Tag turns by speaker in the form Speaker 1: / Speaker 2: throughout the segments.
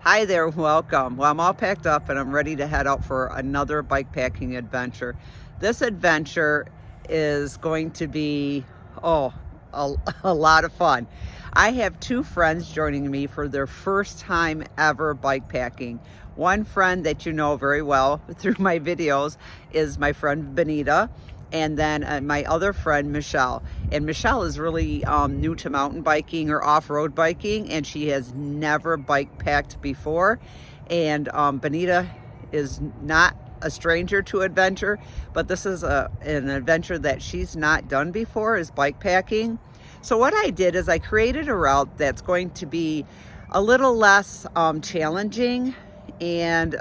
Speaker 1: Hi there, welcome. Well, I'm all packed up and I'm ready to head out for another bikepacking adventure. This adventure is going to be, a lot of fun. I have two friends joining me for their first time ever bikepacking. One friend that you know very well through my videos is my friend Benita, and then my other friend Michelle. And Michelle is really new to mountain biking or off-road biking, and she has never bike packed before. And Benita is not a stranger to adventure, but this is an adventure that she's not done before, is bike packing. So what I did is I created a route that's going to be a little less challenging and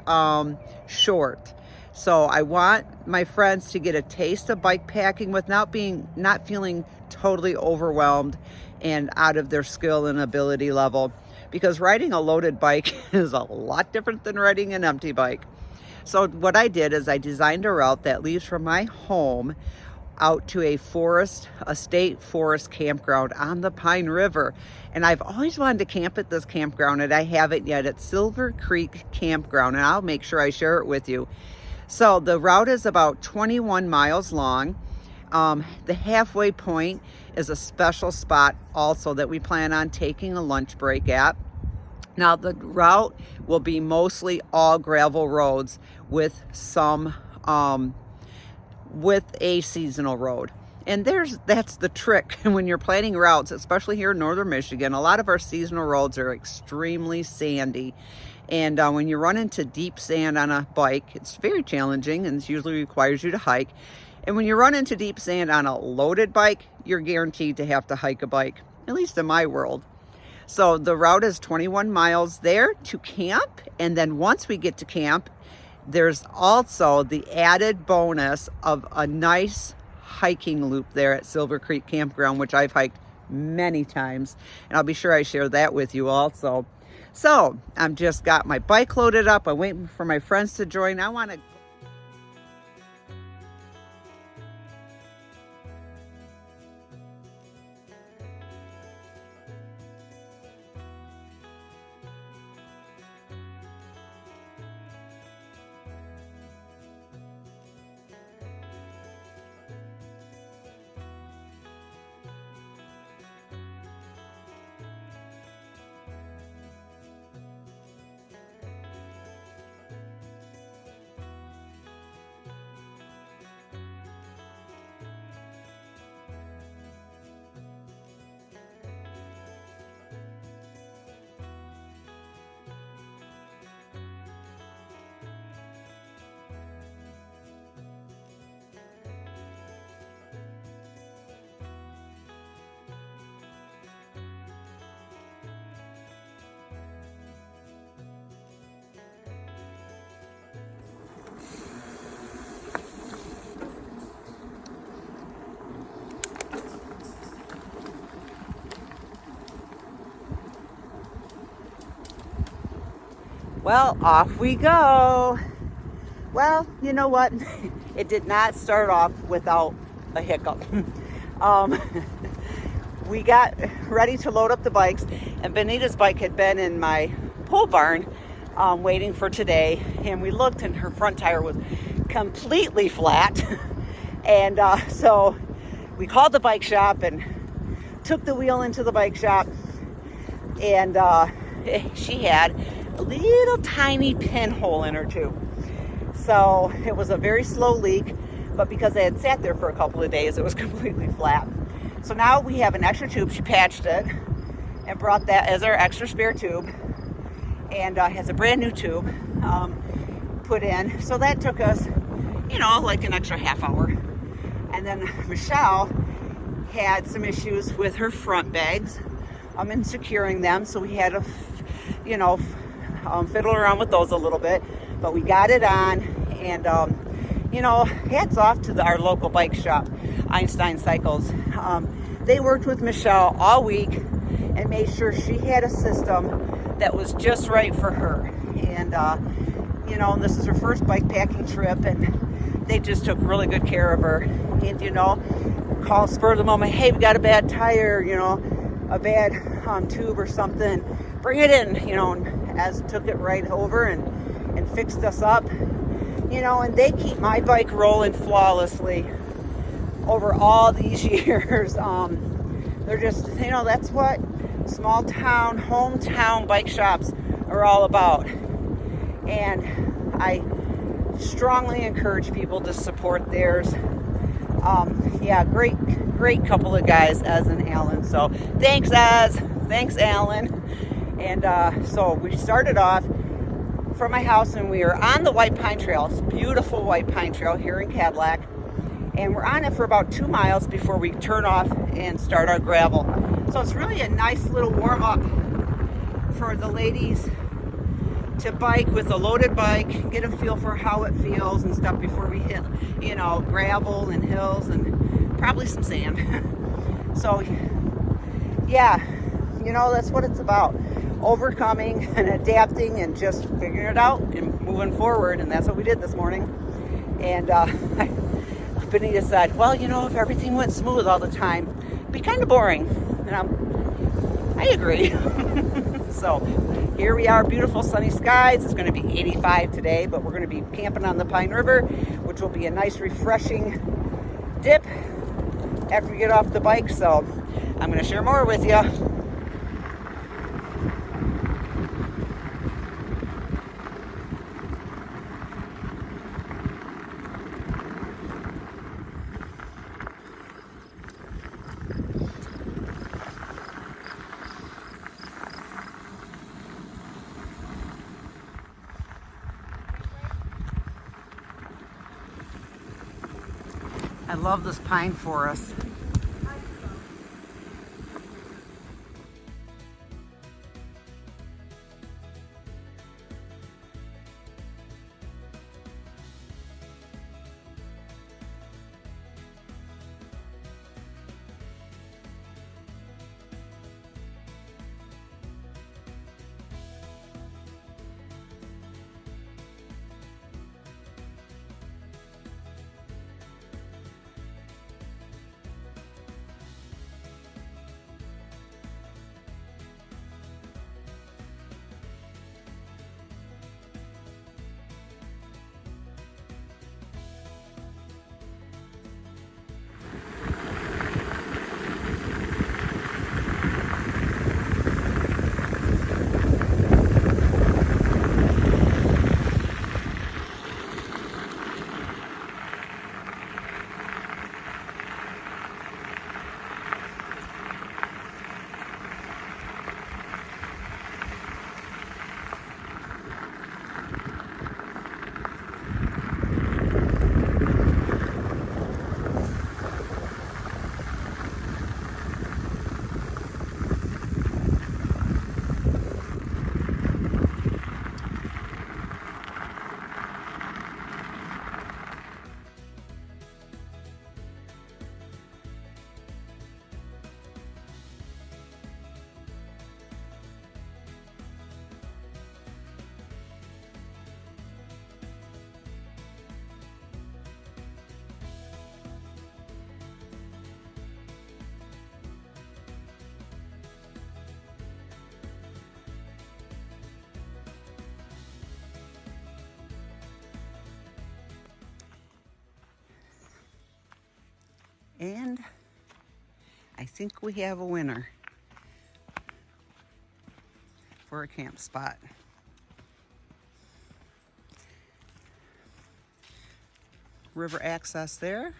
Speaker 1: short. So I want my friends to get a taste of bike packing without not feeling totally overwhelmed and out of their skill and ability level, because riding a loaded bike is a lot different than riding an empty bike. So what I did is I designed a route that leaves from my home out to a state forest campground on the Pine River. And I've always wanted to camp at this campground, and I haven't yet. It's Silver Creek Campground, and I'll make sure I share it with you. So the route is about 21 miles long. The halfway point is a special spot also that we plan on taking a lunch break at. Now the route will be mostly all gravel roads with some with a seasonal road. And that's the trick when you're planning routes, especially here in northern Michigan. A lot of our seasonal roads are extremely sandy. And when you run into deep sand on a bike, it's very challenging and it usually requires you to hike. And when you run into deep sand on a loaded bike, you're guaranteed to have to hike a bike, at least in my world. So the route is 21 miles there to camp. And then once we get to camp, there's also the added bonus of a nice hiking loop there at Silver Creek Campground, which I've hiked many times. And I'll be sure I share that with you also. So I'm just got my bike loaded up. I'm waiting for my friends to join. I want to Well, off we go. Well, you know what? It did not start off without a hiccup. We got ready to load up the bikes, and Benita's bike had been in my pole barn waiting for today, and we looked and her front tire was completely flat. And so we called the bike shop and took the wheel into the bike shop, and she had a little tiny pinhole in her tube. So it was a very slow leak, but because I had sat there for a couple of days, it was completely flat. So now we have an extra tube. She patched it and brought that as our extra spare tube, and has a brand new tube put in. So that took us, like an extra half hour. And then Michelle had some issues with her front bags in securing them. So we had to, fiddle around with those a little bit, but we got it on. And hats off to our local bike shop, Einstein Cycles. They worked with Michelle all week and made sure she had a system that was just right for her. And this is her first bike packing trip, and they just took really good care of her. And call spur of the moment, hey, we got a bad tire, a bad tube or something, bring it in, as took it right over and fixed us up. You know, and they keep my bike rolling flawlessly over all these years. They're just, you know, that's what small town, hometown bike shops are all about. And I strongly encourage people to support theirs. Yeah, great couple of guys, Ez and Alan. So thanks, Ez. Thanks, Alan. And so we started off from my house, and we are on the White Pine Trail. It's beautiful White Pine Trail here in Cadillac. And we're on it for about 2 miles before we turn off and start our gravel. So it's really a nice little warm up for the ladies to bike with a loaded bike, get a feel for how it feels and stuff before we hit, you know, gravel and hills and probably some sand. So yeah, you know, that's what it's about. Overcoming and adapting and just figuring it out and moving forward. And that's what we did this morning. And Benita said, well, you know, if everything went smooth all the time, it'd be kind of boring. And I agree. So here we are, beautiful sunny skies. It's going to be 85 today, but we're going to be camping on the Pine River, which will be a nice refreshing dip after we get off the bike. So I'm going to share more with you. I love this pine forest. And I think we have a winner for a camp spot. River access there.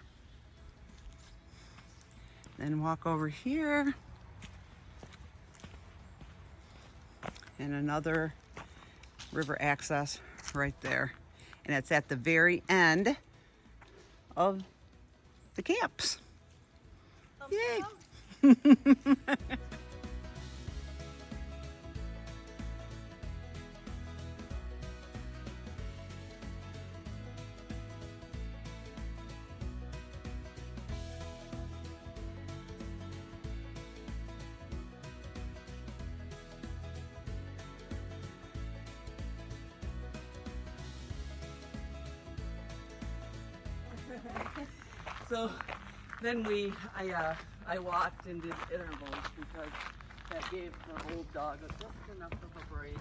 Speaker 1: Then walk over here. And another river access right there. And it's at the very end of the camps. Yay!
Speaker 2: So then I walked and did intervals because that gave the old dog just enough of a break.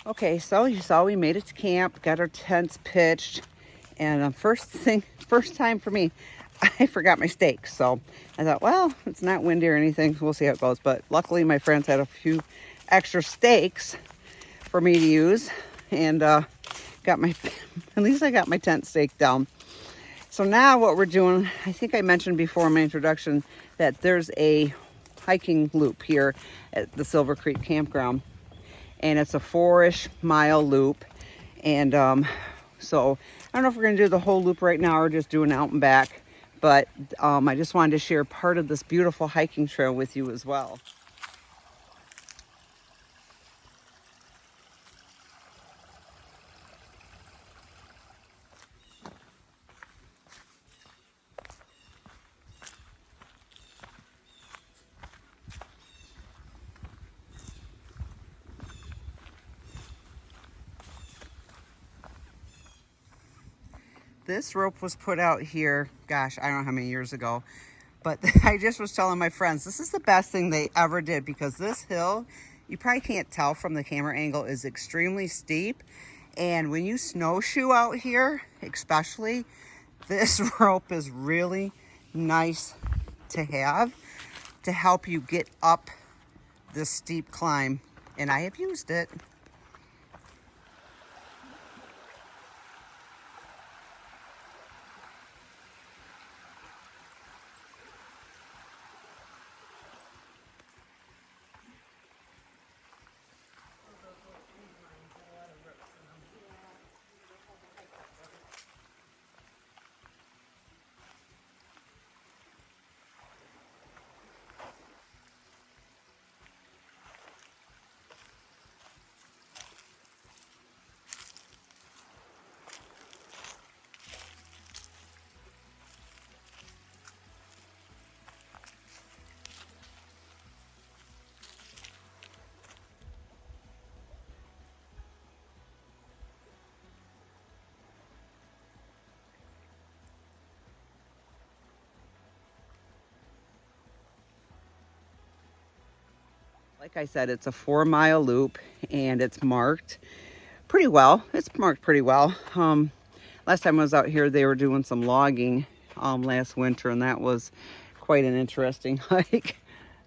Speaker 1: Okay, so you saw we made it to camp, got our tents pitched, and first time for me, I forgot my stakes. So I thought, well, it's not windy or anything. We'll see how it goes. But luckily, my friends had a few extra stakes for me to use, and got my at least I got my tent stake down. So now what we're doing, I think I mentioned before in my introduction that there's a hiking loop here at the Silver Creek Campground. And it's a 4-ish mile loop. And so I don't know if we're going to do the whole loop right now or just do an out and back. But I just wanted to share part of this beautiful hiking trail with you as well. This rope was put out here, gosh, I don't know how many years ago, but I just was telling my friends, this is the best thing they ever did, because this hill, you probably can't tell from the camera angle, is extremely steep. And when you snowshoe out here, especially, this rope is really nice to have to help you get up this steep climb. And I have used it. Like I said, it's a 4-mile loop and it's marked pretty well. It's marked pretty well. Last time I was out here, they were doing some logging last winter, and that was quite an interesting hike.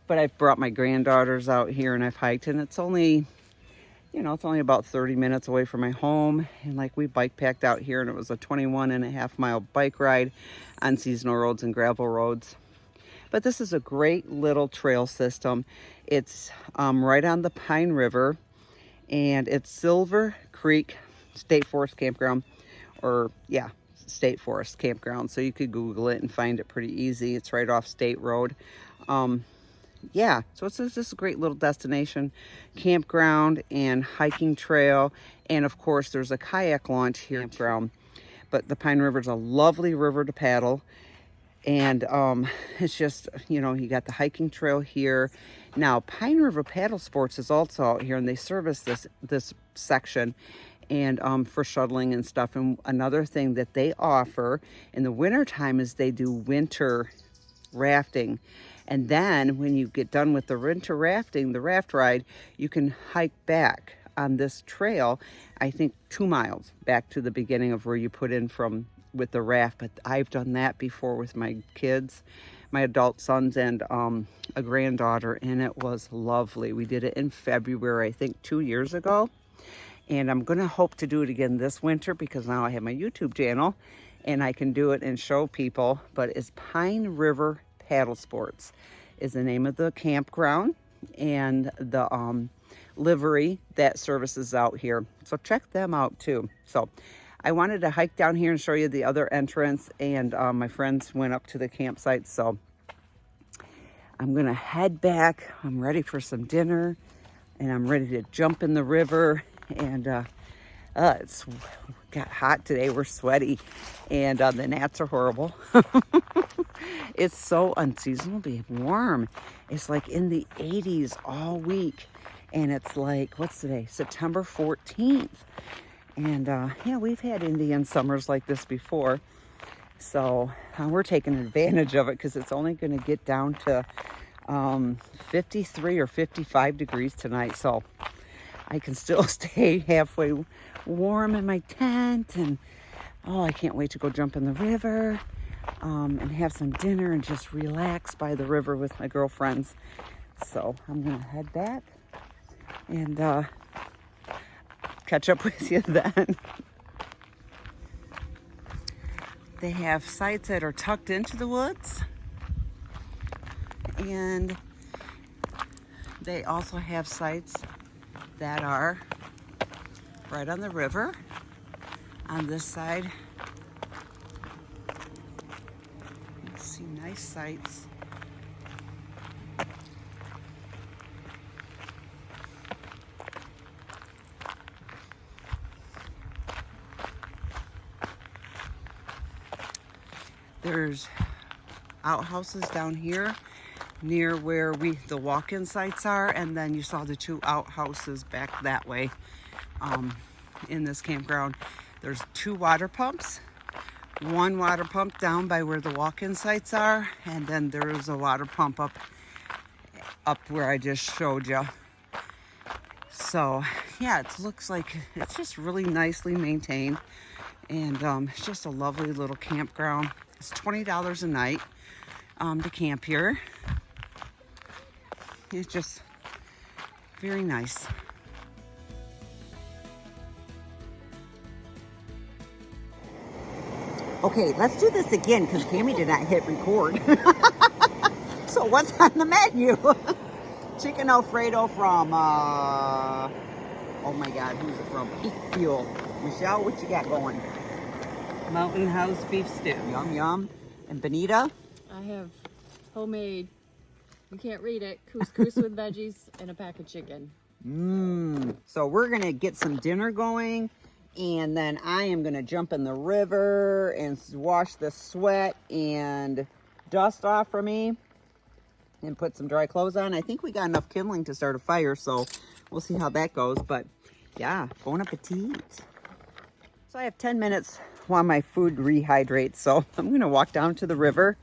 Speaker 1: But I've brought my granddaughters out here and I've hiked, and it's only, it's only about 30 minutes away from my home. And like, we bike packed out here, and it was a 21.5-mile bike ride on seasonal roads and gravel roads. But this is a great little trail system. It's right on the Pine River, and it's Silver Creek State Forest Campground, or yeah, State Forest Campground. So you could Google it and find it pretty easy. It's right off State Road. Yeah, so it's just a great little destination, campground and hiking trail. And of course, there's a kayak launch here campground. But the Pine River is a lovely river to paddle. And it's just, you got the hiking trail here. Now, Pine River Paddle Sports is also out here, and they service this section and for shuttling and stuff. And another thing that they offer in the wintertime is they do winter rafting. And then when you get done with the winter rafting, the raft ride, you can hike back on this trail, I think 2 miles back to the beginning of where you put in from with the raft. But I've done that before with my kids, my adult sons, and a granddaughter, and it was lovely. We did it in February, I think 2 years ago. And I'm gonna hope to do it again this winter, because now I have my YouTube channel and I can do it and show people. But it's Pine River Paddle Sports is the name of the campground, and the livery that services out here. So check them out too. So I wanted to hike down here and show you the other entrance, and my friends went up to the campsite. So I'm gonna head back. I'm ready for some dinner, and I'm ready to jump in the river. And it's got hot today. We're sweaty, and the gnats are horrible. It's so unseasonably warm. It's like in the 80s all week, and it's like, what's today? September 14th. And yeah, we've had Indian summers like this before. So we're taking advantage of it, because it's only going to get down to 53 or 55 degrees tonight. So I can still stay halfway warm in my tent. And oh, I can't wait to go jump in the river and have some dinner and just relax by the river with my girlfriends. So I'm gonna head back and catch up with you then. They have sites that are tucked into the woods, and they also have sites that are right on the river. On this side, you see nice sights. There's outhouses down here near where the walk-in sites are, and then you saw the 2 outhouses back that way in this campground. There's 2 water pumps, 1 water pump down by where the walk-in sites are, and then there's a water pump up where I just showed you. So yeah, it looks like it's just really nicely maintained, and it's just a lovely little campground. It's $20 a night to camp here. It's just very nice. Okay, let's do this again because Cammy did not hit record. So what's on the menu? Chicken Alfredo from, oh my God, who's it from? Peak Fuel. Michelle, what you got going?
Speaker 2: Mountain House beef stew.
Speaker 1: Yum, yum. And Benita?
Speaker 3: I have homemade, you can't read it, couscous with veggies and a pack of chicken.
Speaker 1: So we're going to get some dinner going, and then I am going to jump in the river and wash the sweat and dust off from me and put some dry clothes on. I think we got enough kindling to start a fire, so we'll see how that goes. But yeah, bon appetit. So I have 10 minutes while my food rehydrates, so I'm going to walk down to the river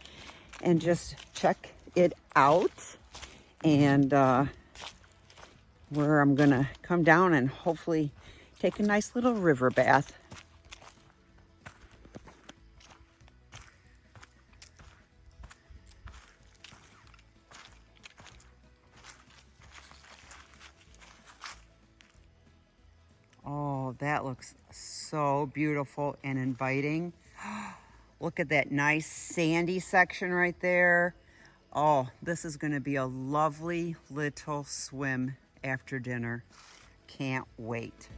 Speaker 1: and just check it out, and where I'm going to come down and hopefully take a nice little river bath. Oh, that looks so beautiful and inviting. Look at that nice sandy section right there. Oh, this is going to be a lovely little swim after dinner. Can't wait.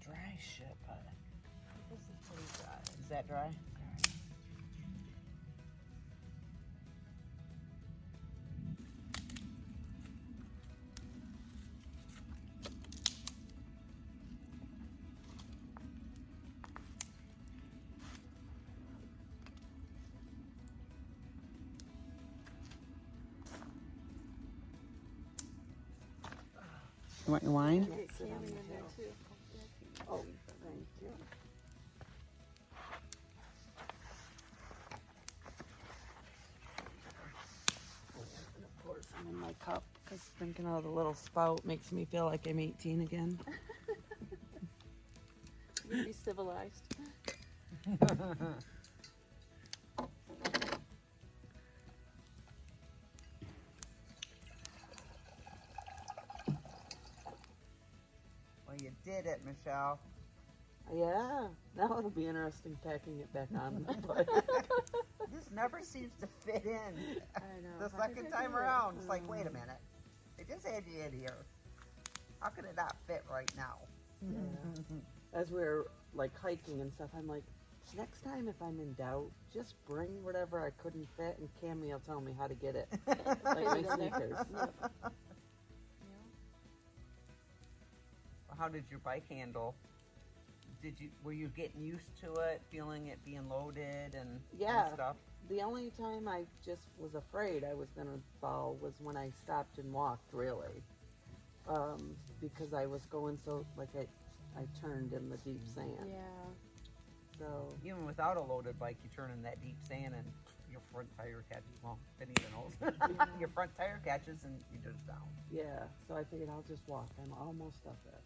Speaker 1: Dry shit, but this is pretty dry. Is that dry? You want your wine? Oh, thank you.
Speaker 2: And of course, I'm in my cup because thinking of the little spout makes me feel like I'm 18 again.
Speaker 3: You'd be civilized.
Speaker 1: Well, you did it, Michelle.
Speaker 2: Yeah, now it'll be interesting packing it back on. But
Speaker 1: This never seems to fit in.
Speaker 3: I know.
Speaker 1: The
Speaker 3: How did
Speaker 1: second
Speaker 3: I
Speaker 1: time
Speaker 3: do it?
Speaker 1: around, it's like, wait a minute. They just had you in here. How could it not fit right now?
Speaker 2: yeah. As we're like hiking and stuff, I'm like, next time if I'm in doubt, just bring whatever I couldn't fit, and Cammy will tell me how to get it. Like my sneakers.
Speaker 3: Yep.
Speaker 1: How did your bike handle? Were you getting used to it, feeling it being loaded and
Speaker 2: Yeah.
Speaker 1: stuff?
Speaker 2: The only time I just was afraid I was gonna fall was when I stopped and walked, really, because I was going so like I turned in the deep sand.
Speaker 3: Yeah.
Speaker 2: So
Speaker 1: Even without a loaded bike, you turn in that deep sand and your front tire catches. Well, Benita knows. Your front tire catches and you just down.
Speaker 2: yeah, so I figured I'll just walk. I'm almost up it.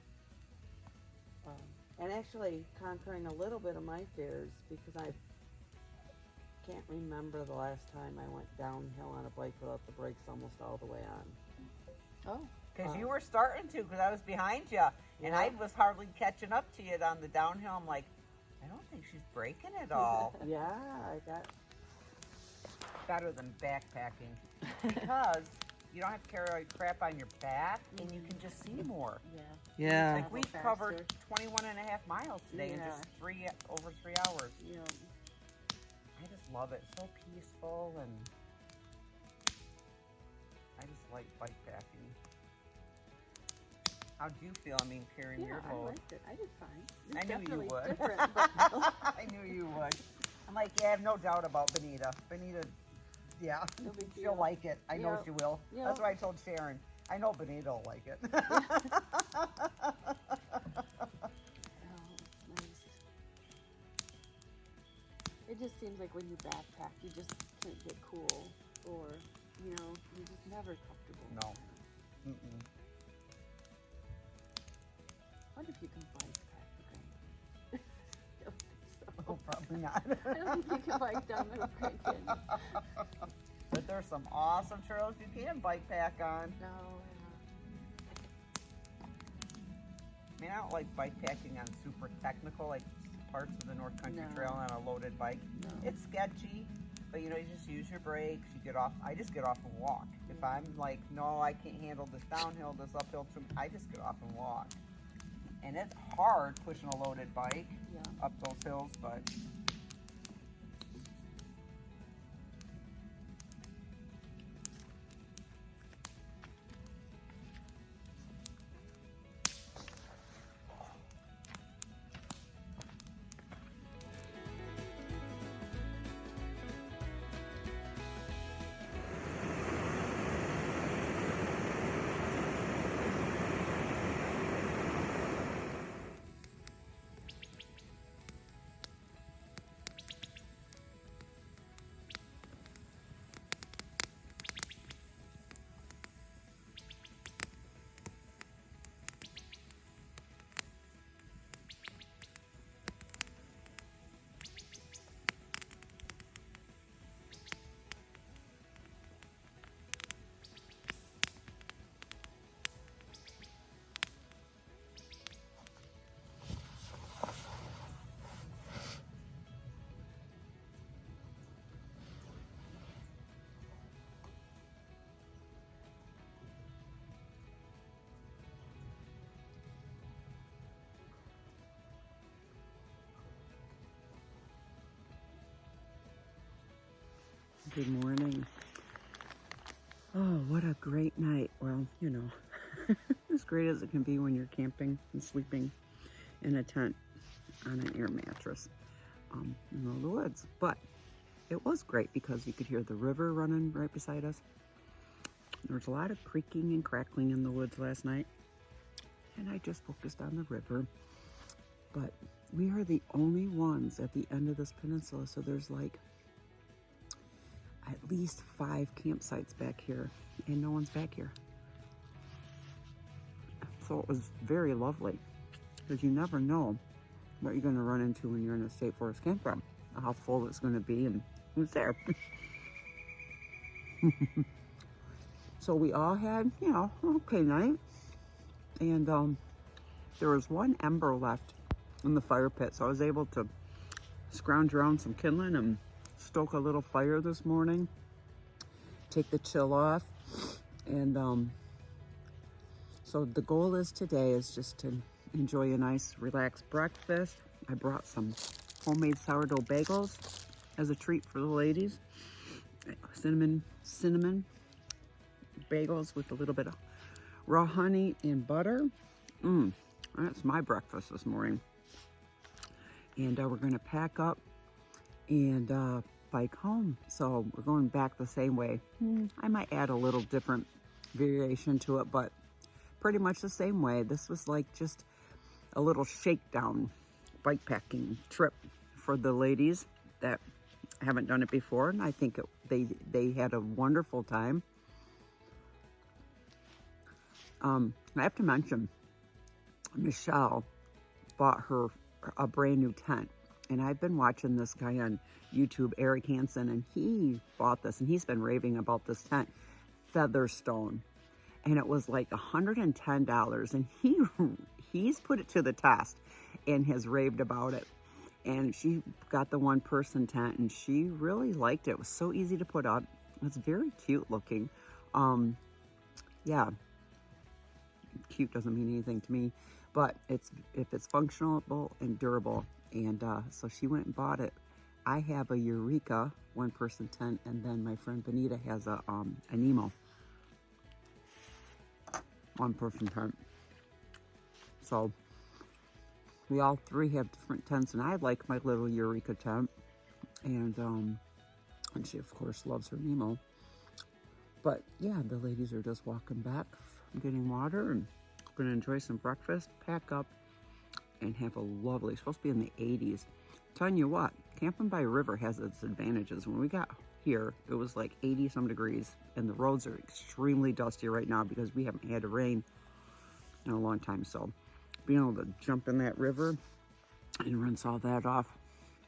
Speaker 2: And actually conquering a little bit of my fears because I can't remember the last time I went downhill on a bike without the brakes almost all the way on.
Speaker 3: Oh.
Speaker 1: Because you were starting to, because I was behind you. And
Speaker 2: Yeah.
Speaker 1: I was hardly catching up to you on the downhill. I'm like, I don't think she's breaking it all.
Speaker 2: Yeah, I got.
Speaker 1: Better than backpacking. Because you don't have to carry crap on your back and you can just see more.
Speaker 3: Yeah.
Speaker 2: Yeah.
Speaker 1: Like we
Speaker 3: Faster.
Speaker 1: covered 21 and a half miles today in
Speaker 2: Yeah.
Speaker 1: just over 3 hours.
Speaker 3: Yeah.
Speaker 1: I just love it. It's so peaceful and I just like bike packing. How'd you feel? I mean, carrying your
Speaker 3: Yeah, I
Speaker 1: load.
Speaker 3: liked it. I did fine. It's
Speaker 1: I knew you
Speaker 3: definitely
Speaker 1: would.
Speaker 3: different, but
Speaker 1: I knew you would. I'm like, yeah, I have no doubt about Benita. Benita, yeah,
Speaker 3: No big
Speaker 1: she'll
Speaker 3: deal.
Speaker 1: like it. I know
Speaker 3: Yep.
Speaker 1: she will.
Speaker 3: Yep.
Speaker 1: That's what I told Sharon. I know Benita will like it.
Speaker 3: oh, it's nice. It just seems like when you backpack, you just can't get cool, or you're just never comfortable.
Speaker 1: No. Mm-mm.
Speaker 3: I wonder if you can bike pack the Grand. I don't think so.
Speaker 1: Oh, probably not.
Speaker 3: I don't think you can bike down the Grand Canyon.
Speaker 1: But there's some awesome trails you can bike pack on.
Speaker 3: No.
Speaker 1: I mean, I don't like bike packing on super technical, like parts of the North Country
Speaker 3: No.
Speaker 1: Trail on a loaded bike.
Speaker 3: No.
Speaker 1: It's sketchy, but you just use your brakes, you get off. I just get off and walk. If I'm like, no, I can't handle this downhill, this uphill, I just get off and walk. And it's hard pushing a loaded bike
Speaker 3: Yeah.
Speaker 1: up those hills, but
Speaker 2: Good morning. Oh, what a great night. Well, as great as it can be when you're camping and sleeping in a tent on an air mattress in the woods. But it was great because you could hear the river running right beside us. There was a lot of creaking and crackling in the woods last night, and I just focused on the river. But we are the only ones at the end of this peninsula, so there's like at least 5 campsites back here, and no one's back here. So it was very lovely, because you never know what you're going to run into when you're in a state forest campground, how full it's going to be and who's there. So we all had, okay night, and there was one ember left in the fire pit. So I was able to scrounge around some kindling and stoke a little fire this morning, take the chill off. And so the goal is today is just to enjoy a nice relaxed breakfast. I brought some homemade sourdough bagels as a treat for the ladies. Cinnamon bagels with a little bit of raw honey and butter. That's my breakfast this morning. And we're gonna pack up and bike home. So we're going back the same way. I might add a little different variation to it, but pretty much the same way. This was like just a little shakedown bike packing trip for the ladies that haven't done it before, and I think they had a wonderful time. I have to mention, Michelle bought her a brand new tent, and I've been watching this guy on YouTube, Eric Hansen, and he bought this, and he's been raving about this tent, Featherstone, and it was like $110, and he's put it to the test and has raved about it. And she got the one-person tent, and she really liked it. It was so easy to put up. It's very cute looking. Yeah, cute doesn't mean anything to me, but if it's functional and durable. And so she went and bought it. I have a Eureka one-person tent, and then my friend Benita has a Nemo one-person tent. So we all three have different tents, and I like my little Eureka tent, and she of course loves her Nemo. But yeah, the ladies are just walking back from getting water, and we're gonna enjoy some breakfast, pack up, and have a lovely, it's supposed to be in the 80s. Telling you what, camping by a river has its advantages. When we got here, it was like 80 some degrees, and the roads are extremely dusty right now because we haven't had a rain in a long time. So being able to jump in that river and rinse all that off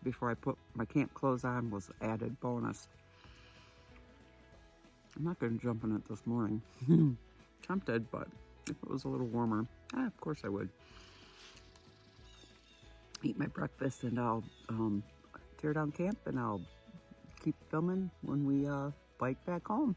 Speaker 2: before I put my camp clothes on was added bonus. I'm not going to jump in it this morning. Tempted, but if it was a little warmer, of course I would. Eat my breakfast, and I'll tear down camp, and I'll keep filming when we bike back home.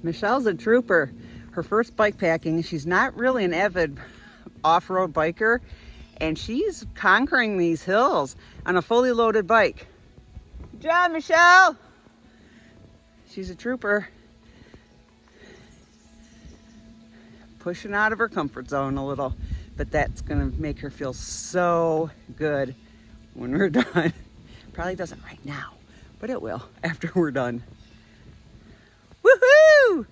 Speaker 2: Michelle's a trooper. Her first bike packing, she's not really an avid off-road biker, and she's conquering these hills on a fully loaded bike. Good job, Michelle! She's a trooper. Pushing out of her comfort zone a little, but that's gonna make her feel so good when we're done. Probably doesn't right now, but it will after we're done. Woohoo!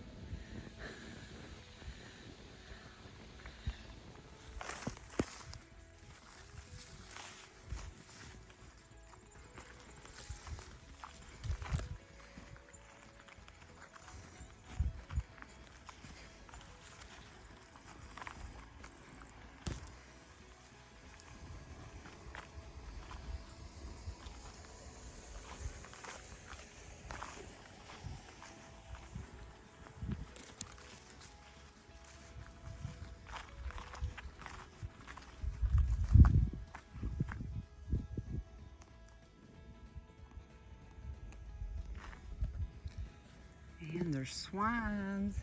Speaker 2: There's swans.